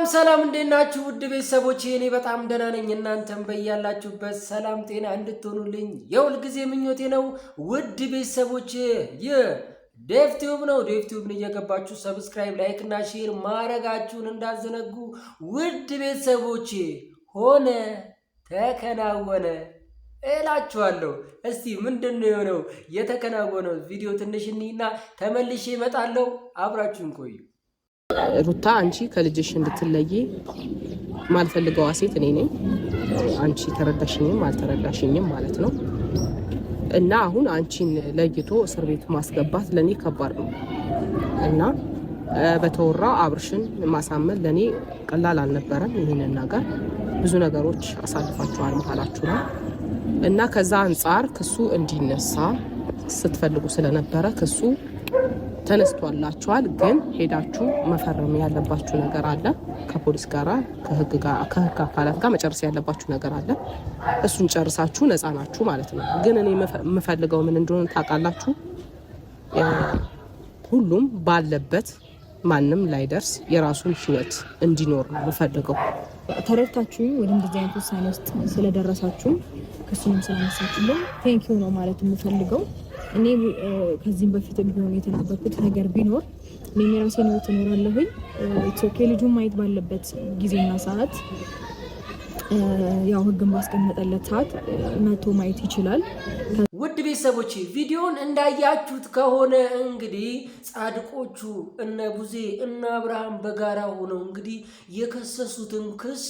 ሰላም እንዴናችሁ ውድ ቤተሰቦቼ እኔ በጣም ደህና ነኝ እናንተም በያላችሁበት ሰላም ጤና እንድትሆኑልኝ የሁል ጊዜ ምኞቴ ነው ውድ ቤተሰቦቼ ዴቭቲዩብ ነው ዴቭቲዩብን እየገባችሁ ሰብስክራይብ ላይክ እና ሼር ማድረጋችሁን እንዳዘነጉ ውድ ቤተሰቦቼ ሆነ ተከናወነ እላችኋለሁ እስቲ ምንድነው የሆነው የተከናወነው ቪዲዮ ትንሽ እንይና ተመልሼ እመጣለሁ አብራችሁን ቆዩ ሩታ አንቺ ከልጅሽ እንድትለይ ማልፈልገው ሴት እኔ ነኝ አንቺ ተረዳሽኝም አልተረዳሽኝም ማለት ነው እና አሁን አንቺን ለይቶ እስር ቤት ማስገባት ለኔ ከባድ ነው እና በተወራ አብርሽን ማሳመን ለኔ ቀላል አልነበረም ይሄንን ነገር ብዙ ነገሮች አሳልፋችኋል መሐላችሁ ነው እና ከዛ አንፃር ክሱ እንዲነሳ ስትፈልጉ ስለነበረ ክሱ ተነስቷላችኋል ግን ሄዳችሁ መፈረም ያለባችሁ ነገር አለ ከፖሊስ ጋራ ከህግ አካላት ጋር መጨረስ ያለባችሁ ነገር አለ እሱን ጨርሳችሁ ነፃ ናችሁ ማለት ነው ግን እኔ የምፈልገው ምን እንደሆነ ታውቃላችሁ ሁሉም ባለበት ማንም ላይደርስ የራሱን ህይወት እንዲኖር ነው የምፈልገው ተረድታችሁ ወደ እንደዚህ አይነት ውሳኔ ውስጥ ስለደረሳችሁ ከሱንም ስለመሳችሁልን ቴንኪው ነው ማለት የምፈልገው እኔ ከዚህም በፊት ቢሆን የተናገርኩት ነገር ቢኖር እኔ የራሴን ህይወት እኖራለሁኝ ኢትዮኬ ልጁን ማየት ባለበት ጊዜና ሰዓት ያው ህግን ባስቀመጠለት ሰዓት መቶ ማየት ይችላል ውድ ቤተሰቦቼ ቪዲዮን እንዳያችሁት ከሆነ እንግዲህ ጻድቆቹ እነ ቡዜ እና አብርሃም በጋራ ሆነው እንግዲህ የከሰሱትን ክስ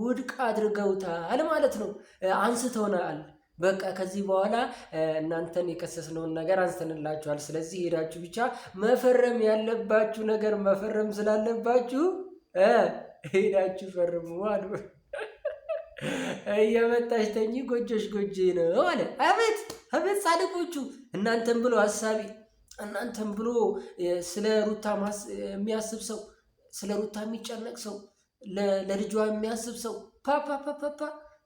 ውድቅ አድርገውታል ማለት ነው አንስተውናል በቃ ከዚህ በኋላ እናንተን የከሰስነውን ነገር አንስተንላችኋል ስለዚህ ሄዳችሁ ብቻ መፈረም ያለባችሁ ነገር መፈረም ስላለባችሁ ሄዳችሁ ፈርሙ አሉ እየመጣሽ ተኝ ጎጆሽ ጎጄ ነው አለ አቤት ጻድቆቹ እናንተን ብሎ ሐሳቢ እናንተን ብሎ ስለ ሩታ የሚያስብ ሰው ስለ ሩታ የሚጨነቅ ሰው ለልጇ የሚያስብ ሰው ፓፓፓፓ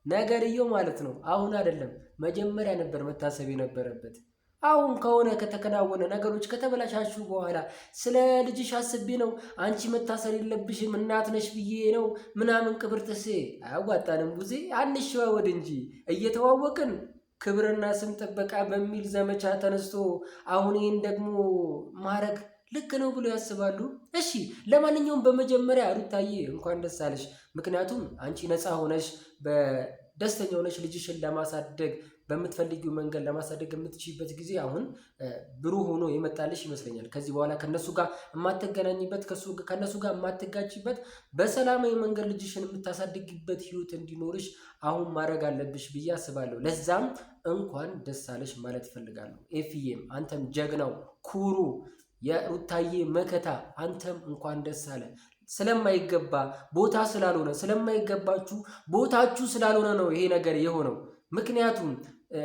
ነገርየው ማለት ነው አሁን አይደለም መጀመሪያ ነበር መታሰብ የነበረበት አሁን ከሆነ ከተከናወነ ነገሮች ከተበላሻሹ በኋላ ስለ ልጅሽ አስቤ ነው አንቺ መታሰር የለብሽም እናት ነሽ ብዬ ነው ምናምን ቅብርጥሴ አያዋጣንም ቡዜ አንሽዋወድ እንጂ እየተዋወቅን ክብርና ስም ጥበቃ በሚል ዘመቻ ተነስቶ አሁን ይሄን ደግሞ ማረግ ልክ ነው ብሎ ያስባሉ እሺ ለማንኛውም በመጀመሪያ ሩታዬ እንኳን ደስ አለሽ ምክንያቱም አንቺ ነፃ ሆነሽ በደስተኛ ሆነሽ ልጅሽን ለማሳደግ በመትፈልጊው መንገድ ለማሳደግ የምትችይበት ጊዜ አሁን ብሩህ ሆኖ የመጣልሽ ይመስለኛል ከዚህ በኋላ ከነሱ ጋር የማትገናኝበት ከነሱ ጋር የማትጋጭበት በሰላማዊ መንገድ ልጅሽን የምታሳድግበት ህይወት እንዲኖርሽ አሁን ማድረግ አለብሽ ብዬ አስባለሁ ለዛም እንኳን ደስ አለሽ ማለት እፈልጋለሁ ኤፍዬም አንተም ጀግናው ኩሩ የሩታዬ መከታ አንተም እንኳን ደስ አለ ስለማይገባ ቦታ ስላልሆነ ስለማይገባችሁ ቦታችሁ ስላልሆነ ነው ይሄ ነገር የሆነው ምክንያቱም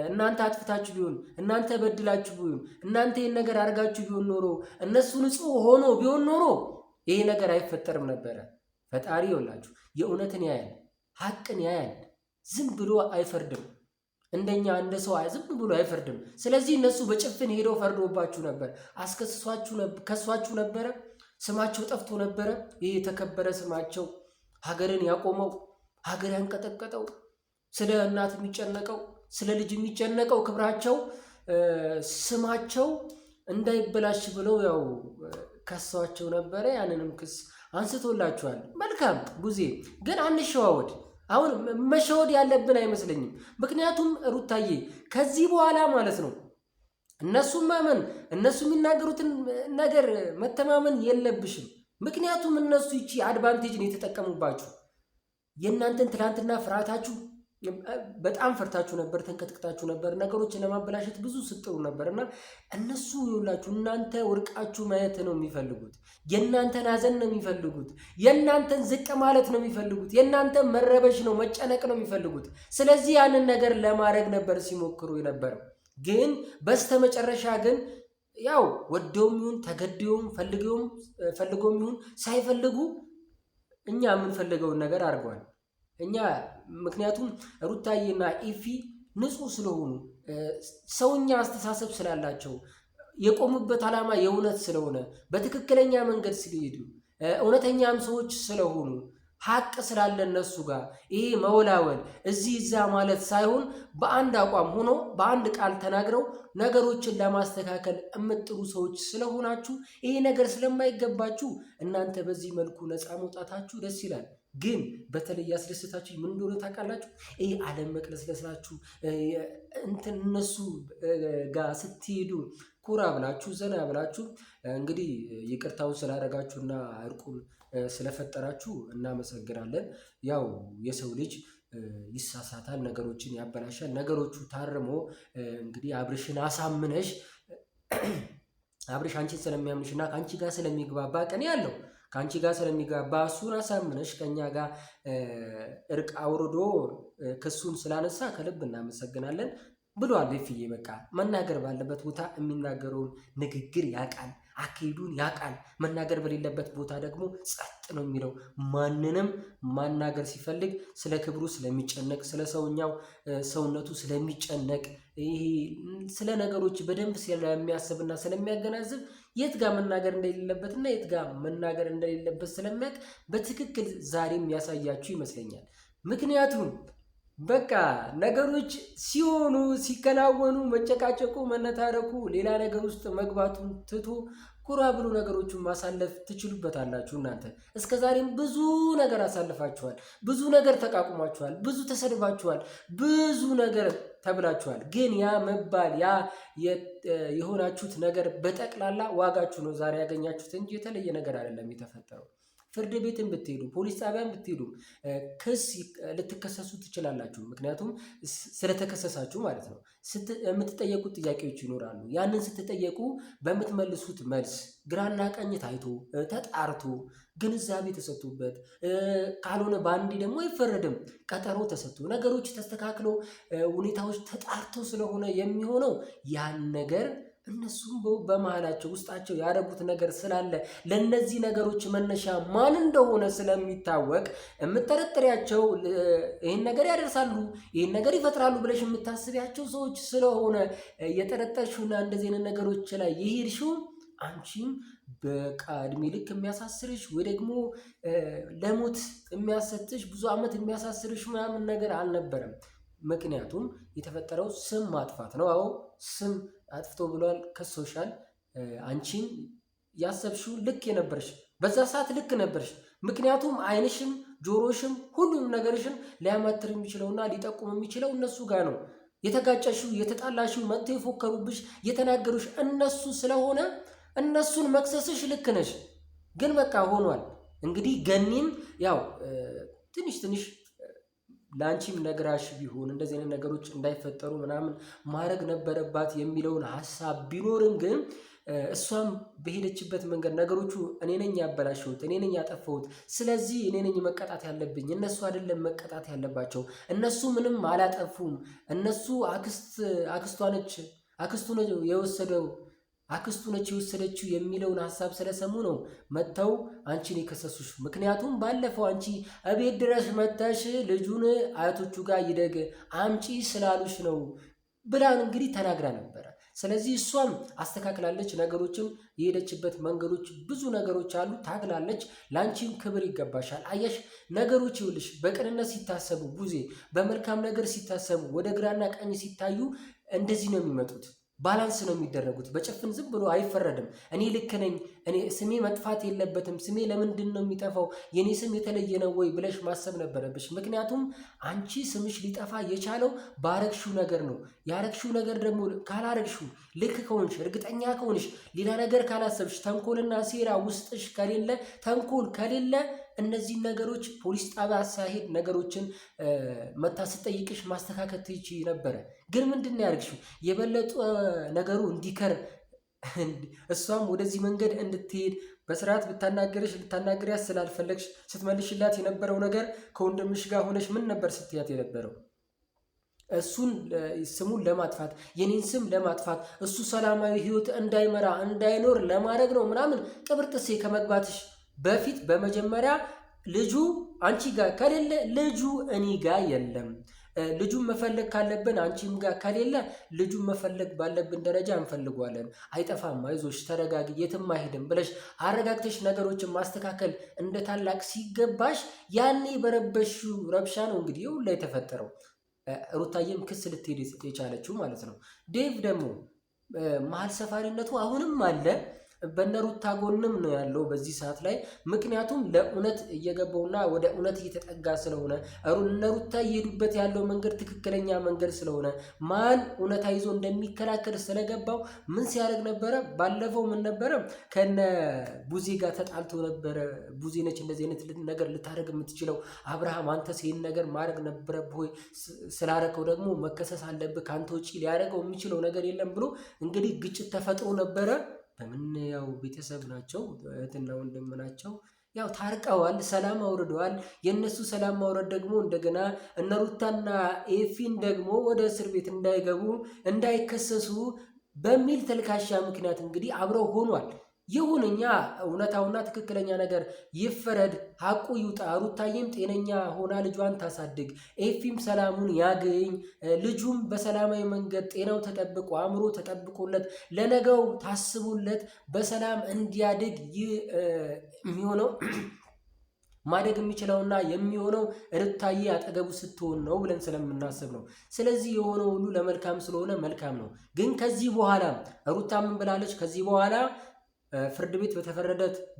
እናንተ አጥፍታችሁ ቢሆን እናንተ በድላችሁ ቢሆን እናንተ ይሄን ነገር አድርጋችሁ ቢሆን ኖሮ እነሱ ንጹህ ሆኖ ቢሆን ኖሮ ይሄ ነገር አይፈጠርም ነበር ፈጣሪ ይወላችሁ የእውነትን ያያል ሐቅን ያያል ዝም ብሎ አይፈርድም እንደኛ እንደ ሰው ዝም ብሎ አይፈርድም ስለዚህ እነሱ በጭፍን ሄደው ፈርዶባችሁ ነበር ከሷችሁ ነበር ስማቸው ጠፍቶ ነበር ይሄ የተከበረ ስማቸው ሀገርን ያቆመው ሀገር ያንቀጠቀጠው ስለ እናት የሚጨነቀው ስለ ልጅ የሚጨነቀው ክብራቸው ስማቸው እንዳይበላሽ ብለው ያው ከሷቸው ነበር ያንንም ክስ አንስቶላችኋል መልካም ቡዜ ግን አንሸዋወድ አሁን መሸወድ ያለብን አይመስለኝም ምክንያቱም ሩታዬ ከዚህ በኋላ ማለት ነው እነሱ የሚናገሩትን ነገር መተማመን የለብሽም ምክንያቱም እነሱ ይቺ አድቫንቴጅ ነው የተጠቀሙባችሁ የእናንተን ትላንትና ፍርሃታችሁ በጣም ፈርታችሁ ነበር ተንቀጥቅጣችሁ ነበር ነገሮችን ለማበላሸት ብዙ ስትጥሩ ነበርና እነሱ ይውላችሁ እናንተ ወርቃችሁ ማየት ነው የሚፈልጉት የእናንተን ሐዘን ነው የሚፈልጉት የእናንተን ዝቅ ማለት ነው የሚፈልጉት የእናንተን መረበሽ ነው መጨነቅ ነው የሚፈልጉት ስለዚህ ያንን ነገር ለማድረግ ነበር ሲሞክሩ የነበረው ግን በስተመጨረሻ ግን ያው ወደውም ይሁን ተገደውም ፈልገውም ይሁን ሳይፈልጉ እኛ የምንፈልገውን ነገር አድርገዋል እኛ ምክንያቱም ሩታዬና ኢፊ ንጹህ ስለሆኑ ሰውኛ አስተሳሰብ ስላላቸው የቆሙበት ዓላማ የእውነት ስለሆነ በትክክለኛ መንገድ ስለሄዱ እውነተኛም ሰዎች ስለሆኑ ሀቅ ስላለ እነሱ ጋር ይሄ መወላወል እዚህ እዛ ማለት ሳይሆን በአንድ አቋም ሆኖ በአንድ ቃል ተናግረው ነገሮችን ለማስተካከል የምጥሩ ሰዎች ስለሆናችሁ ይሄ ነገር ስለማይገባችሁ እናንተ በዚህ መልኩ ነፃ መውጣታችሁ ደስ ይላል። ግን በተለይ ያስደስታችሁ ምን እንደሆነ ታውቃላችሁ? ይሄ ዓለም መቅለስለሳችሁ እነሱ ጋር ስትሄዱ ኩራ ብላችሁ ዘና ብላችሁ እንግዲህ ይቅርታውን ስላደረጋችሁና እርቁን ስለፈጠራችሁ እናመሰግናለን። ያው የሰው ልጅ ይሳሳታል፣ ነገሮችን ያበላሻል። ነገሮቹ ታርሞ እንግዲህ አብርሽን አሳምነሽ አብርሽ አንቺን ስለሚያምንሽና ከአንቺ ጋር ስለሚግባባ ቀን ያለው ከአንቺ ጋር ስለሚግባባ እሱን አሳምነሽ ከኛ ጋር እርቅ አውርዶ ክሱን ስላነሳ ከልብ እናመሰግናለን ብሏል። ፍዬ በቃ መናገር ባለበት ቦታ የሚናገረውን ንግግር ያውቃል፣ አካሄዱን ያውቃል። መናገር በሌለበት ቦታ ደግሞ ጸጥ ነው የሚለው። ማንንም ማናገር ሲፈልግ ስለ ክብሩ ስለሚጨነቅ፣ ስለ ሰውኛው ሰውነቱ ስለሚጨነቅ፣ ይሄ ስለ ነገሮች በደንብ ስለሚያስብና ስለሚያገናዝብ የት ጋር መናገር እንደሌለበትና የት ጋር መናገር እንደሌለበት ስለሚያውቅ በትክክል ዛሬም ያሳያችሁ ይመስለኛል። ምክንያቱም በቃ ነገሮች ሲሆኑ ሲከናወኑ መጨቃጨቁ፣ መነታረኩ፣ ሌላ ነገር ውስጥ መግባቱን ትቶ ኩራ ብሎ ነገሮቹን ማሳለፍ ትችሉበታላችሁ። እናንተ እስከ ዛሬም ብዙ ነገር አሳልፋችኋል፣ ብዙ ነገር ተቃቁማችኋል፣ ብዙ ተሰድባችኋል፣ ብዙ ነገር ተብላችኋል። ግን ያ መባል ያ የሆናችሁት ነገር በጠቅላላ ዋጋችሁ ነው ዛሬ ያገኛችሁት እንጂ የተለየ ነገር አይደለም የተፈጠረው። ፍርድ ቤትን ብትሄዱ ፖሊስ ጣቢያን ብትሄዱ ክስ ልትከሰሱ ትችላላችሁ። ምክንያቱም ስለተከሰሳችሁ ማለት ነው። የምትጠየቁት ጥያቄዎች ይኖራሉ። ያንን ስትጠየቁ በምትመልሱት መልስ ግራና ቀኝ ታይቶ ተጣርቶ ግንዛቤ ተሰጥቶበት ካልሆነ በአንዴ ደግሞ አይፈረድም። ቀጠሮ ተሰጥቶ ነገሮች ተስተካክለው ሁኔታዎች ተጣርተው ስለሆነ የሚሆነው ያን ነገር እነሱም በመሃላቸው ውስጣቸው ያደረጉት ነገር ስላለ ለነዚህ ነገሮች መነሻ ማን እንደሆነ ስለሚታወቅ የምትጠረጥሪያቸው ይህን ነገር ያደርሳሉ፣ ይህን ነገር ይፈጥራሉ ብለሽ የምታስቢያቸው ሰዎች ስለሆነ የጠረጠርሽውና እንደዚህ አይነት ነገሮች ላይ የሄድሽው አንቺም በቃ እድሜ ልክ የሚያሳስርሽ ወይ ደግሞ ለሞት የሚያሰትሽ ብዙ ዓመት የሚያሳስርሽ ምናምን ነገር አልነበረም። ምክንያቱም የተፈጠረው ስም ማጥፋት ነው። አዎ ስም አጥፍቶ ብሏል፣ ከሶሻል አንቺን ያሰብሽው ልክ የነበርሽ በዛ ሰዓት ልክ ነበርሽ። ምክንያቱም ዓይንሽም ጆሮሽም ሁሉም ነገርሽን ሊያማትር የሚችለውና ሊጠቁም የሚችለው እነሱ ጋር ነው። የተጋጨሽው የተጣላሽው መጥተው የፎከሩብሽ የተናገሩሽ እነሱ ስለሆነ እነሱን መክሰስሽ ልክ ነሽ። ግን በቃ ሆኗል። እንግዲህ ገኒም ያው ትንሽ ለአንቺም ነግራሽ ቢሆን እንደዚህ አይነት ነገሮች እንዳይፈጠሩ ምናምን ማድረግ ነበረባት የሚለውን ሀሳብ ቢኖርም ግን እሷም በሄደችበት መንገድ ነገሮቹ እኔ ነኝ ያበላሸሁት፣ እኔ ነኝ ያጠፋሁት፣ ስለዚህ እኔ ነኝ መቀጣት ያለብኝ፣ እነሱ አይደለም መቀጣት ያለባቸው፣ እነሱ ምንም አላጠፉም፣ እነሱ አክስቱ ነች የወሰደችው የሚለውን ሀሳብ ስለሰሙ ነው መጥተው አንቺን የከሰሱሽ። ምክንያቱም ባለፈው አንቺ እቤት ድረስ መጥተሽ ልጁን አያቶቹ ጋር ይደግ አምጪ ስላሉሽ ነው ብላን እንግዲህ ተናግራ ነበረ። ስለዚህ እሷም አስተካክላለች። ነገሮችም የሄደችበት መንገዶች ብዙ ነገሮች አሉ፣ ታግላለች። ለአንቺም ክብር ይገባሻል። አየሽ ነገሮች ይኸውልሽ በቅንነት ሲታሰቡ ቡዜ በመልካም ነገር ሲታሰቡ ወደ ግራና ቀኝ ሲታዩ እንደዚህ ነው የሚመጡት። ባላንስ ነው የሚደረጉት። በጭፍን ዝም ብሎ አይፈረድም። እኔ ልክ ነኝ፣ እኔ ስሜ መጥፋት የለበትም፣ ስሜ ለምንድን ነው የሚጠፋው፣ የኔ ስም የተለየ ነው ወይ ብለሽ ማሰብ ነበረብሽ። ምክንያቱም አንቺ ስምሽ ሊጠፋ የቻለው ባረግሽው ነገር ነው። ያረግሽው ነገር ደግሞ ካላረግሽው ልክ ከሆንሽ እርግጠኛ ከሆንሽ ሌላ ነገር ካላሰብሽ ተንኮልና ሴራ ውስጥሽ ከሌለ ተንኮል ከሌለ እነዚህን ነገሮች ፖሊስ ጣቢያ ሳይሄድ ነገሮችን መታ ስጠይቅሽ ማስተካከል ትችይ ነበረ። ግን ምንድን ነው ያደርግሽው? የበለጠ ነገሩ እንዲከር እሷም ወደዚህ መንገድ እንድትሄድ በስርዓት ልታናገሪያት ስላልፈለግሽ ስትመልሽላት የነበረው ነገር ከወንድምሽ ጋር ሆነሽ ምን ነበር ስትያት የነበረው? እሱን ስሙን ለማጥፋት የኔን ስም ለማጥፋት እሱ ሰላማዊ ሕይወት እንዳይመራ እንዳይኖር ለማድረግ ነው ምናምን ቅብርጥሴ ከመግባትሽ በፊት በመጀመሪያ ልጁ አንቺ ጋር ከሌለ ልጁ እኔ ጋር የለም፣ ልጁን መፈለግ ካለብን አንቺም ጋር ከሌለ ልጁን መፈለግ ባለብን ደረጃ እንፈልገዋለን። አይጠፋም፣ አይዞሽ፣ ተረጋጊ፣ የትም አይሄድም ብለሽ አረጋግተሽ ነገሮችን ማስተካከል እንደ ታላቅ ሲገባሽ ያኔ በረበሽው ረብሻ ነው እንግዲህ ሁላ የተፈጠረው። ሩታዬም ክስ ልትሄድ የቻለችው ማለት ነው። ዴቭ ደግሞ መሀል ሰፋሪነቱ አሁንም አለ። በነሩታ ጎንም ነው ያለው በዚህ ሰዓት ላይ። ምክንያቱም ለእውነት እየገባውና ወደ እውነት እየተጠጋ ስለሆነ እነሩታ እየሄዱበት ያለው መንገድ ትክክለኛ መንገድ ስለሆነ ማን እውነታ ይዞ እንደሚከራከር ስለገባው ምን ሲያደርግ ነበረ? ባለፈው ምን ነበረ? ከነ ቡዜ ጋር ተጣልቶ ነበረ። ቡዜ ነች እንደዚህ አይነት ነገር ልታደርግ የምትችለው። አብርሃም አንተስ ይህን ነገር ማድረግ ነበረብህ ወይ? ስላረከው ደግሞ መከሰስ አለብህ። ከአንተ ውጭ ሊያደርገው የሚችለው ነገር የለም ብሎ እንግዲህ ግጭት ተፈጥሮ ነበረ። በምን ያው ቤተሰብ ናቸው፣ እህትና ወንድም ናቸው። ያው ታርቀዋል፣ ሰላም አውርደዋል። የነሱ ሰላም ማውረድ ደግሞ እንደገና እነሩታና ኤፊን ደግሞ ወደ እስር ቤት እንዳይገቡ እንዳይከሰሱ በሚል ተልካሻ ምክንያት እንግዲህ አብረው ሆኗል። ይሁን እኛ እውነታውና ትክክለኛ ነገር ይፈረድ፣ ሀቁ ይውጣ። ሩታዬም ጤነኛ ሆና ልጇን ታሳድግ፣ ኤፊም ሰላሙን ያገኝ፣ ልጁም በሰላማዊ መንገድ ጤናው ተጠብቆ አእምሮ ተጠብቆለት ለነገው ታስቡለት በሰላም እንዲያድግ የሚሆነው ማደግ የሚችለውና የሚሆነው ሩታዬ አጠገቡ ስትሆን ነው ብለን ስለምናስብ ነው። ስለዚህ የሆነው ሁሉ ለመልካም ስለሆነ መልካም ነው። ግን ከዚህ በኋላ ሩታ ምን ብላለች? ከዚህ በኋላ ፍርድ ቤት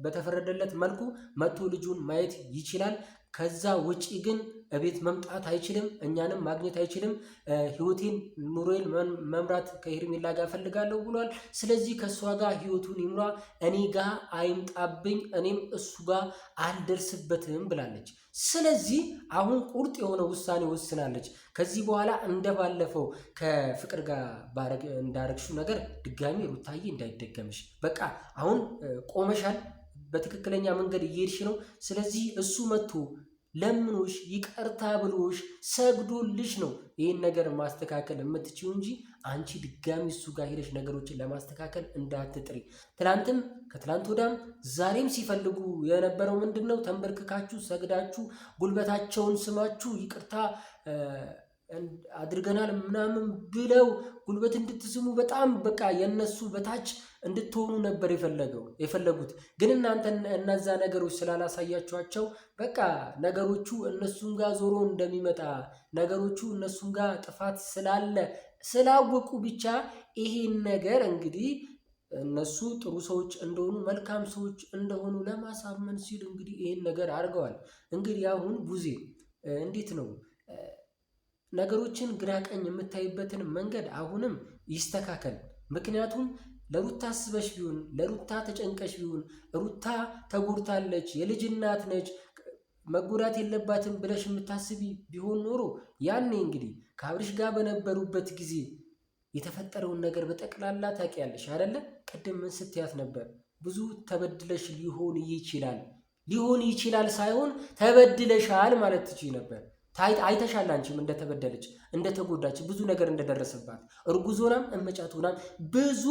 በተፈረደለት መልኩ መጥቶ ልጁን ማየት ይችላል። ከዛ ውጪ ግን እቤት መምጣት አይችልም፣ እኛንም ማግኘት አይችልም። ህይወቴን ኑሮዬን መምራት ከሄርሜላ ጋር ፈልጋለሁ ብሏል። ስለዚህ ከእሷ ጋር ህይወቱን ይምራ፣ እኔ ጋር አይምጣብኝ፣ እኔም እሱ ጋር አልደርስበትም ብላለች። ስለዚህ አሁን ቁርጥ የሆነ ውሳኔ ወስናለች። ከዚህ በኋላ እንደባለፈው ከፍቅር ጋር እንዳረግሽው ነገር ድጋሚ ሩታዬ እንዳይደገምሽ። በቃ አሁን ቆመሻል፣ በትክክለኛ መንገድ እየሄድሽ ነው። ስለዚህ እሱ መጥቶ ለምኖሽ ይቅርታ ብሎሽ ሰግዶልሽ ነው ይህን ነገር ማስተካከል የምትችይው እንጂ አንቺ ድጋሚ እሱ ጋር ሄደሽ ነገሮችን ለማስተካከል እንዳትጥሪ። ትላንትም ከትላንት ወዳም ዛሬም ሲፈልጉ የነበረው ምንድን ነው? ተንበርክካችሁ ሰግዳችሁ ጉልበታቸውን ስማችሁ ይቅርታ አድርገናል ምናምን ብለው ጉልበት እንድትስሙ በጣም በቃ የነሱ በታች እንድትሆኑ ነበር የፈለጉት። ግን እናንተ እነዛ ነገሮች ስላላሳያችኋቸው በቃ ነገሮቹ እነሱም ጋር ዞሮ እንደሚመጣ ነገሮቹ እነሱም ጋር ጥፋት ስላለ ስላወቁ ብቻ ይሄን ነገር እንግዲህ እነሱ ጥሩ ሰዎች እንደሆኑ መልካም ሰዎች እንደሆኑ ለማሳመን ሲል እንግዲህ ይሄን ነገር አድርገዋል። እንግዲህ አሁን ቡዜ እንዴት ነው ነገሮችን ግራ ቀኝ የምታይበትን መንገድ አሁንም ይስተካከል። ምክንያቱም ለሩታ አስበሽ ቢሆን ለሩታ ተጨንቀሽ ቢሆን ሩታ ተጎድታለች፣ የልጅ እናት ነች፣ መጎዳት የለባትም ብለሽ የምታስቢ ቢሆን ኖሮ ያኔ እንግዲህ ከአብርሽ ጋር በነበሩበት ጊዜ የተፈጠረውን ነገር በጠቅላላ ታውቂያለሽ አይደለ? ቅድም ምን ስትያት ነበር? ብዙ ተበድለሽ ሊሆን ይችላል ሳይሆን ተበድለሻል ማለት ትችይ ነበር። አይተሻል አንቺም እንደተበደለች እንደተጎዳች ብዙ ነገር እንደደረሰባት እርጉዞናም እመጫቱናም ብዙ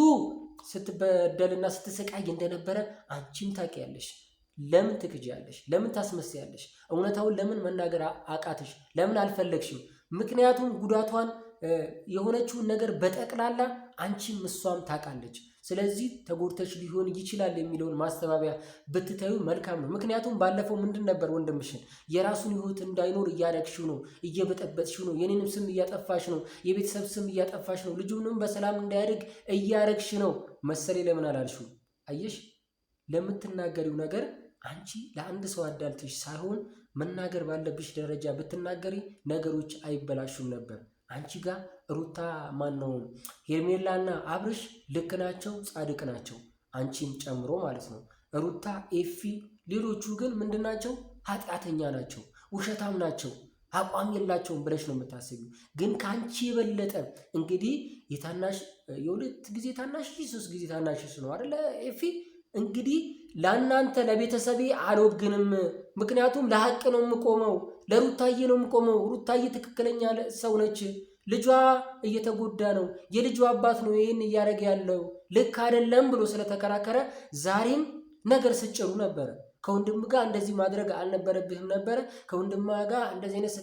ስትበደልና ስትሰቃይ እንደነበረ አንቺም ታውቂያለሽ። ለምን ትክጂያለሽ? ለምን ታስመስያለሽ? እውነታውን ለምን መናገር አቃተሽ? ለምን አልፈለግሽም? ምክንያቱም ጉዳቷን የሆነችውን ነገር በጠቅላላ አንቺም እሷም ታውቃለች። ስለዚህ ተጎድተሽ ሊሆን ይችላል የሚለውን ማስተባበያ ብትታዩ መልካም ነው። ምክንያቱም ባለፈው ምንድን ነበር ወንድምሽን የራሱን ህይወት እንዳይኖር እያረግሽው ነው፣ እየበጠበጥሽው ነው፣ የኔንም ስም እያጠፋሽ ነው፣ የቤተሰብ ስም እያጠፋሽ ነው፣ ልጁንም በሰላም እንዳያድግ እያረግሽ ነው መሰሌ። ለምን አላልሽው? አየሽ፣ ለምትናገሪው ነገር አንቺ ለአንድ ሰው አዳልተሽ ሳይሆን መናገር ባለብሽ ደረጃ ብትናገሪ ነገሮች አይበላሹም ነበር። አንቺ ጋር ሩታ ማነው ሄርሜላና አብርሽ ልክ ናቸው፣ ጻድቅ ናቸው፣ አንቺም ጨምሮ ማለት ነው። ሩታ፣ ኤፊ፣ ሌሎቹ ግን ምንድናቸው? ኃጢአተኛ ናቸው፣ ውሸታም ናቸው፣ አቋም የላቸውም ብለሽ ነው የምታስቢው። ግን ከአንቺ የበለጠ እንግዲህ የሁለት ጊዜ ታናሽ 3 ጊዜ ታናሽ ነው አይደለ ኤፊ? እንግዲህ ለእናንተ ለቤተሰቤ አልወግንም። ምክንያቱም ለሀቅ ነው የምቆመው፣ ለሩታዬ ነው የምቆመው። ሩታዬ ትክክለኛ ሰው ነች። ልጇ እየተጎዳ ነው። የልጇ አባት ነው ይህን እያደረገ ያለው ልክ አይደለም ብሎ ስለተከራከረ ዛሬም ነገር ስጭሩ ነበረ። ከወንድም ጋር እንደዚህ ማድረግ አልነበረብህም ነበረ። ከወንድም ጋር እንደዚህ አይነት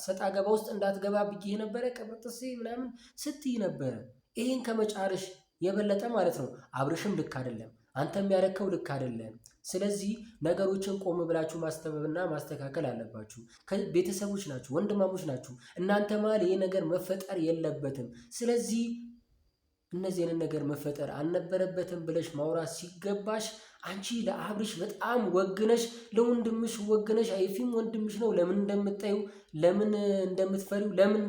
ሰጣ ገባ ውስጥ እንዳትገባ ብዬ ነበረ ቀበጥሴ ምናምን ስትይ ነበረ። ይህን ከመጫርሽ የበለጠ ማለት ነው አብርሽም ልክ አይደለም፣ አንተም ያረከው ልክ አይደለም። ስለዚህ ነገሮችን ቆም ብላችሁ ማስተባበልና ማስተካከል አለባችሁ። ቤተሰቦች ናችሁ፣ ወንድማሞች ናችሁ። እናንተ መሀል ይሄ ነገር መፈጠር የለበትም። ስለዚህ እነዚህን ነገር መፈጠር አልነበረበትም ብለሽ ማውራት ሲገባሽ አንቺ ለአብርሽ በጣም ወግነሽ፣ ለወንድምሽ ወግነሽ፣ አይፊም ወንድምሽ ነው፣ ለምን እንደምታዩ፣ ለምን እንደምትፈሪው፣ ለምን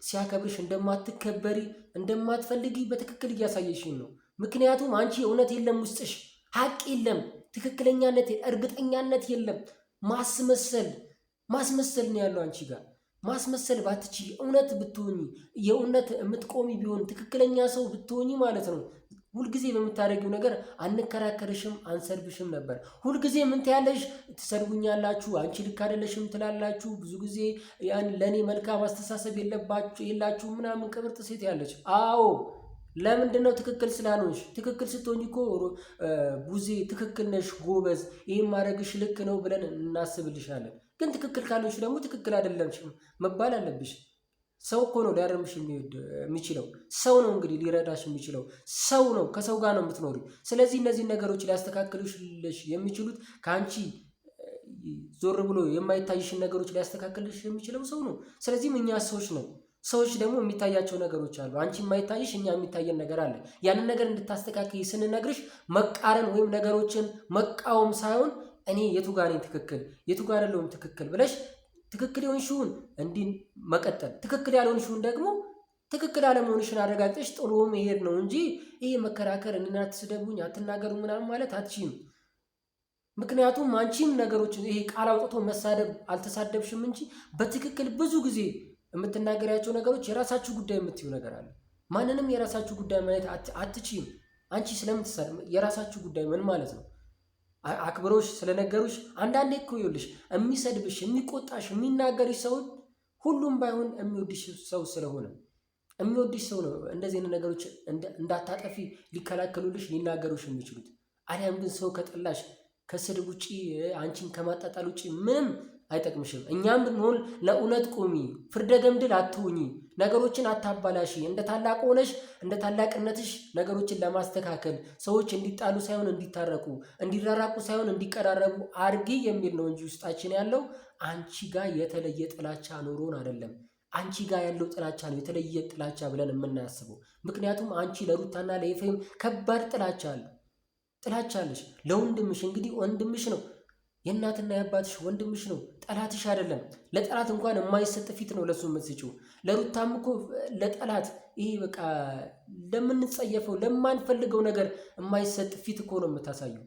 ሲያከብርሽ እንደማትከበሪ እንደማትፈልጊ በትክክል እያሳየሽኝ ነው። ምክንያቱም አንቺ እውነት የለም ውስጥሽ፣ ሀቅ የለም፣ ትክክለኛነት፣ እርግጠኛነት የለም። ማስመሰል ነው ያለው አንቺ ጋር። ማስመሰል ባትቺ እውነት ብትሆኚ፣ የእውነት የምትቆሚ ቢሆን፣ ትክክለኛ ሰው ብትሆኚ ማለት ነው ሁልጊዜ በምታደርጊው ነገር አንከራከርሽም፣ አንሰርብሽም ነበር። ሁልጊዜ ምን ትያለሽ? ትሰድቡኛላችሁ፣ አንቺ ልክ አይደለሽም ትላላችሁ። ብዙ ጊዜ ለእኔ መልካም አስተሳሰብ የላችሁ ምናምን ቅብርጥ ሴት ያለች። አዎ ለምንድን ነው? ትክክል ስላልሆንሽ። ትክክል ስትሆኝ እኮ ቡዜ ትክክል ነሽ፣ ጎበዝ፣ ይህም ማድረግሽ ልክ ነው ብለን እናስብልሻለን። ግን ትክክል ካልሆንሽ ደግሞ ትክክል አይደለምሽም መባል አለብሽ። ሰው እኮ ነው ሊያርምሽ የሚችለው። ሰው ነው እንግዲህ ሊረዳሽ የሚችለው ሰው ነው። ከሰው ጋር ነው የምትኖሪ። ስለዚህ እነዚህ ነገሮች ሊያስተካክልሽ የሚችሉት ከአንቺ ዞር ብሎ የማይታይሽን ነገሮች ሊያስተካክልሽ የሚችለው ሰው ነው። ስለዚህም እኛ ሰዎች ነው። ሰዎች ደግሞ የሚታያቸው ነገሮች አሉ። አንቺ የማይታይሽ፣ እኛ የሚታየን ነገር አለ። ያንን ነገር እንድታስተካክይ ስንነግርሽ መቃረን ወይም ነገሮችን መቃወም ሳይሆን እኔ የቱ ጋር ነኝ ትክክል፣ የቱ ጋር አይደለሁም ትክክል ብለሽ ትክክል የሆንሽውን እንዲህ መቀጠል፣ ትክክል ያልሆንሽውን ደግሞ ትክክል አለመሆንሽን አረጋግጠሽ ጥሎ መሄድ ነው እንጂ ይሄ መከራከር፣ እኔን አትስደቡኝ፣ አትናገሩ ምናምን ማለት አትችይም። ምክንያቱም አንቺም ነገሮችን ይሄ ቃል አውጥቶ መሳደብ አልተሳደብሽም እንጂ በትክክል ብዙ ጊዜ የምትናገሪያቸው ነገሮች የራሳችሁ ጉዳይ የምትዩ ነገር አለ። ማንንም የራሳችሁ ጉዳይ ማለት አትችይም። አንቺ ስለምትሳደብ የራሳችሁ ጉዳይ ምን ማለት ነው? አክብሮሽ ስለነገሩሽ አንዳንዴ እኮ ይኸውልሽ የሚሰድብሽ፣ የሚቆጣሽ፣ የሚናገርሽ ሰው ሁሉም ባይሆን የሚወድሽ ሰው ስለሆነ የሚወድሽ ሰው ነው እንደዚህ አይነት ነገሮች እንዳታጠፊ ሊከላከሉልሽ ሊናገሩሽ የሚችሉት። አሊያም ግን ሰው ከጠላሽ ከስድብ ውጪ አንቺን ከማጣጣል ውጪ ምንም አይጠቅምሽም። እኛም ብንሆን ለእውነት ቁሚ፣ ፍርደ ገምድል አትሁኚ፣ ነገሮችን አታባላሺ። እንደ ታላቅ ሆነሽ እንደ ታላቅነትሽ ነገሮችን ለማስተካከል ሰዎች እንዲጣሉ ሳይሆን እንዲታረቁ፣ እንዲራራቁ ሳይሆን እንዲቀራረቡ አድርጊ የሚል ነው እንጂ ውስጣችን ያለው አንቺ ጋር የተለየ ጥላቻ ኖሮን አይደለም። አንቺ ጋር ያለው ጥላቻ ነው የተለየ ጥላቻ ብለን የምናስበው። ምክንያቱም አንቺ ለሩታና ለኤፍሬም ከባድ ጥላቻ አለሽ። ለወንድምሽ እንግዲህ ወንድምሽ ነው፣ የእናትና የአባትሽ ወንድምሽ ነው፣ ጠላትሽ አይደለም። ለጠላት እንኳን የማይሰጥ ፊት ነው ለሱ የምትስጪው። ለሩታም እኮ ለጠላት ይሄ በቃ ለምንጸየፈው ለማንፈልገው ነገር የማይሰጥ ፊት እኮ ነው የምታሳየው።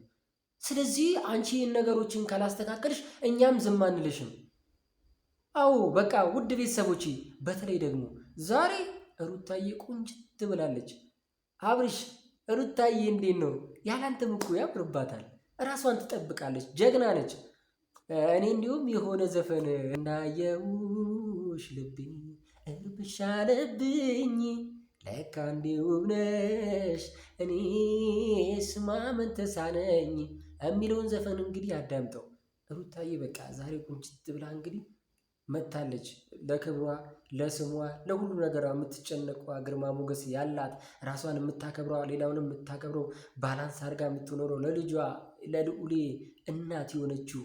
ስለዚህ አንቺ ነገሮችን ካላስተካከልሽ እኛም ዝም አንልሽም። አዎ በቃ ውድ ቤተሰቦች፣ በተለይ ደግሞ ዛሬ ሩታዬ ቁንጅት ብላለች። አብርሽ ሩታዬ እንዴት ነው? ያላንተም እኮ ያምርባታል። ራሷን ትጠብቃለች፣ ጀግና ነች። እኔ እንዲሁም የሆነ ዘፈን እናየውሽ ልቤ እርብሻ አለብኝ ለካ እንዲሁ ነሽ እኔ ስማመን ተሳነኝ የሚለውን ዘፈን እንግዲህ አዳምጠው። ሩታዬ በቃ ዛሬ ቁንጅት ብላ እንግዲህ መታለች። ለክብሯ፣ ለስሟ፣ ለሁሉ ነገሯ የምትጨነቋ ግርማ ሞገስ ያላት ራሷን የምታከብረው ሌላውንም የምታከብረው ባላንስ አድርጋ የምትኖረው ለልጇ ለልዑሌ እናት የሆነችው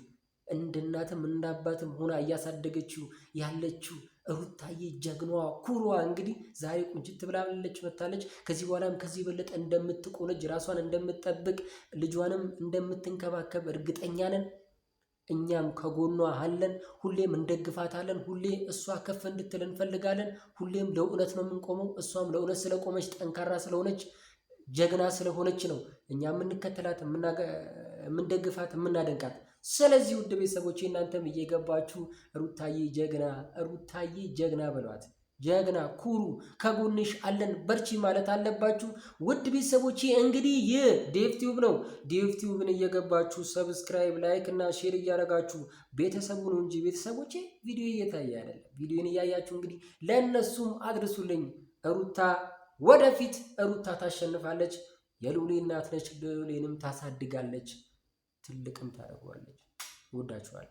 እንደ እናትም እንደ አባትም ሆና እያሳደገችው ያለችው ሩታዬ ጀግናዋ ኩሯ እንግዲህ ዛሬ ቁንጅት ብላለች መታለች። ከዚህ በኋላም ከዚህ የበለጠ እንደምትቆነጅ ራሷን እንደምትጠብቅ ልጇንም እንደምትንከባከብ እርግጠኛ ነን። እኛም ከጎኗ አለን፣ ሁሌም እንደግፋታለን። ሁሌ እሷ ከፍ እንድትል እንፈልጋለን። ሁሌም ለእውነት ነው የምንቆመው። እሷም ለእውነት ስለቆመች ጠንካራ ስለሆነች ጀግና ስለሆነች ነው እኛ የምንከተላት፣ የምንደግፋት፣ የምናደንቃት። ስለዚህ ውድ ቤተሰቦቼ እናንተም እየገባችሁ ሩታዬ ጀግና በሏት። ጀግና ኩሩ፣ ከጎንሽ አለን በርቺ ማለት አለባችሁ። ውድ ቤተሰቦቼ እንግዲህ ይህ ዴቭ ቲዩብ ነው። ዴቭ ቲዩብን እየገባችሁ ሰብስክራይብ፣ ላይክ እና ሼር እያደረጋችሁ ቤተሰቡ ነው እንጂ ቤተሰቦቼ ቪዲዮ እየታየ አይደለም። ቪዲዮን እያያችሁ እንግዲህ ለእነሱም አድርሱልኝ። ሩታ ወደፊት፣ ሩታ ታሸንፋለች። የልዑሌ እናት ነች፣ ልዑሌንም ታሳድጋለች፣ ትልቅም ታደርገዋለች። ወዳችኋል።